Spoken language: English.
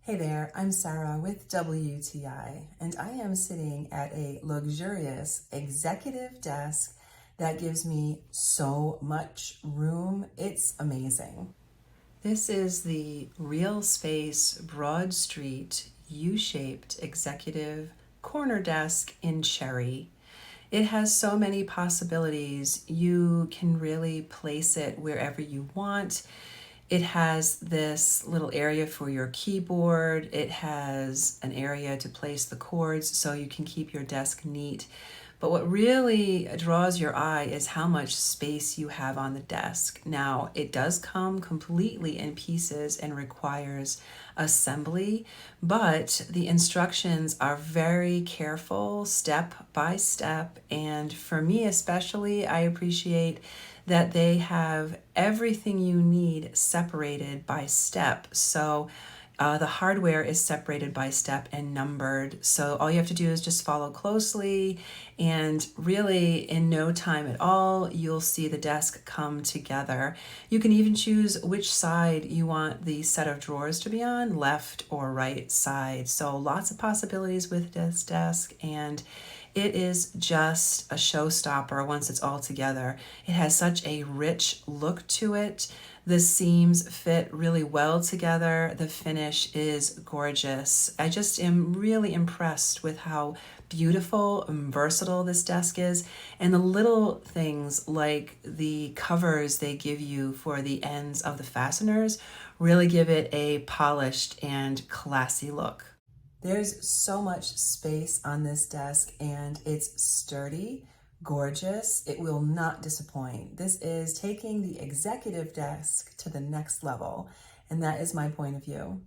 Hey there, I'm Sarah with WTI, and I am sitting at a luxurious executive desk that gives me so much room. It's amazing. This is the Realspace Broadstreet U-shaped executive corner desk in cherry. It has so many possibilities. You can really place it wherever you want. It has this little area for your keyboard. It has an area to place the cords so you can keep your desk neat. But what really draws your eye is how much space you have on the desk. Now, it does come completely in pieces and requires assembly, but the instructions are very careful, step by step. And for me especially, I appreciate that they have everything you need separated by step. So the hardware is separated by step and numbered. So all you have to do is just follow closely, and really in no time at all, you'll see the desk come together. You can even choose which side you want the set of drawers to be on, left or right side. So lots of possibilities with this desk, and it is just a showstopper once it's all together. It has such a rich look to it. The seams fit really well together. The finish is gorgeous. I just am really impressed with how beautiful and versatile this desk is. And the little things like the covers they give you for the ends of the fasteners really give it a polished and classy look. There's so much space on this desk, and it's sturdy, gorgeous. It will not disappoint. This is taking the executive desk to the next level, and that is my point of view.